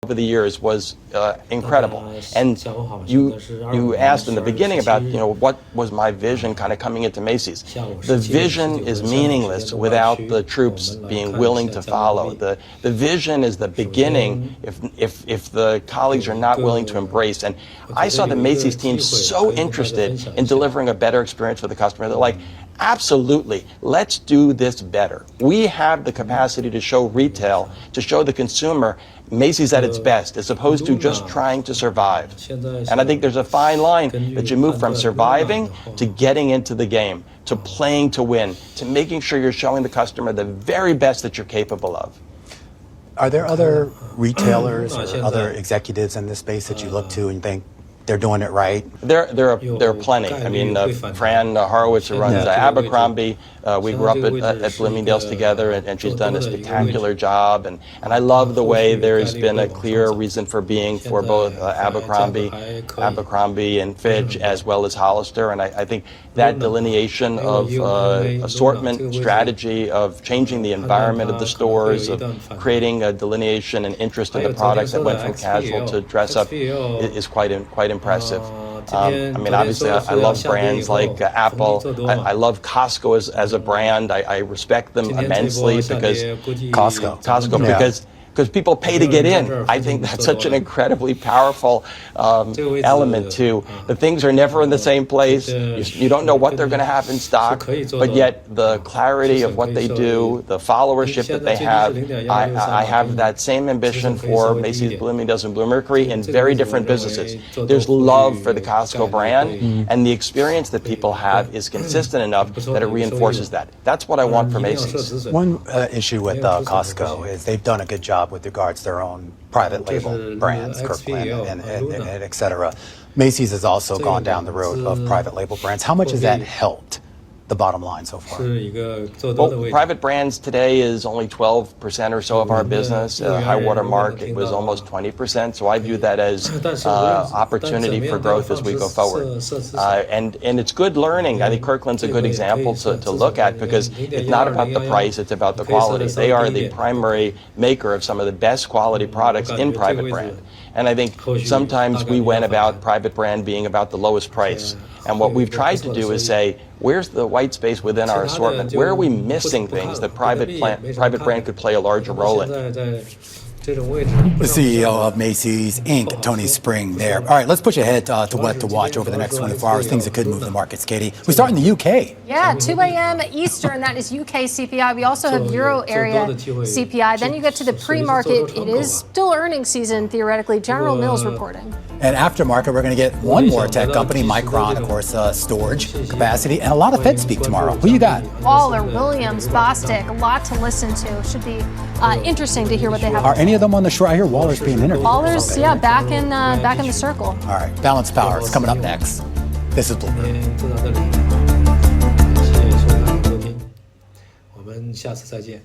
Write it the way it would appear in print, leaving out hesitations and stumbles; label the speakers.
Speaker 1: over the years was incredible. And you asked in the beginning about, what was my vision kind of coming into Macy's. The vision is meaningless without the troops being willing to follow. The vision is the beginning if the colleagues are not willing to embrace. And I saw the Macy's team so interested in delivering a better experience for the customer. They're like, absolutely, let's do this better. We have the capacity to show retail, to show the consumer Macy's at its best, as opposed to just trying to survive. And I think there's a fine line that you move from surviving to getting into the game, to playing to win, to making sure you're showing the customer the very best that you're capable of.
Speaker 2: Are there other retailers or other executives in this space that you look to and think they're doing it right?
Speaker 1: There are plenty. I mean, Fran Horowitz, who runs Abercrombie, we grew up at Bloomingdale's together, and she's done a spectacular job. And I love the way there's been a clear reason for being for both Abercrombie and Fitch, as well as Hollister. And I think that delineation of assortment strategy, of changing the environment of the stores, of creating a delineation and interest in the product that went from casual to dress up is quite impressive. I mean, obviously, I love brands like Apple. I love Costco as a brand. I respect them immensely because
Speaker 2: Costco
Speaker 1: because people pay to get in. I think that's such an incredibly powerful element too. The things are never in the same place. You don't know what they're going to have in stock, but yet the clarity of what they do, the followership that they have, I have that same ambition for Macy's, Bloomingdale's, and Bluemercury in very different businesses. There's love for the Costco brand, and the experience that people have is consistent enough that it reinforces that. That's what I want for Macy's.
Speaker 2: One issue with Costco is they've done a good job with regards to their own private label brands, Kirkland and et cetera. Macy's has also gone down the road of private label brands. How much has that helped the bottom line so far?
Speaker 1: Well, private brands today is only 12% or so of our business. High water mark, it was almost 20%. So I view that as opportunity for growth as we go forward. And it's good learning. I think Kirkland's a good example to look at because it's not about the price, it's about the quality. They are the primary maker of some of the best quality products in private brand. And I think sometimes we went about private brand being about the lowest price. And what we've tried to do is say, where's the white space within our assortment? Where are we missing things that private brand could play a larger role in?
Speaker 2: The CEO of Macy's Inc., Tony Spring there. All right, let's push ahead to what to watch over the next 24 hours, things that could move the markets, Katie. We start in the UK.
Speaker 3: Yeah, 2 a.m. Eastern, that is UK CPI. We also have Euro area CPI. Then you get to the pre-market. It is still earnings season, theoretically. General Mills reporting.
Speaker 2: And aftermarket, we're going to get one more tech company, Micron, of course, storage capacity, and a lot of Fed speak tomorrow. Who you got?
Speaker 3: Waller, Williams, Bostic, a lot to listen to. Should be interesting to hear what they have.
Speaker 2: Are any of them on the shore? I hear Waller's being interviewed.
Speaker 3: Waller's, yeah, back in the circle.
Speaker 2: All right, Balance Power is coming up next. This is Bloomberg.
Speaker 4: 谢谢收看和收听，我们下次再见。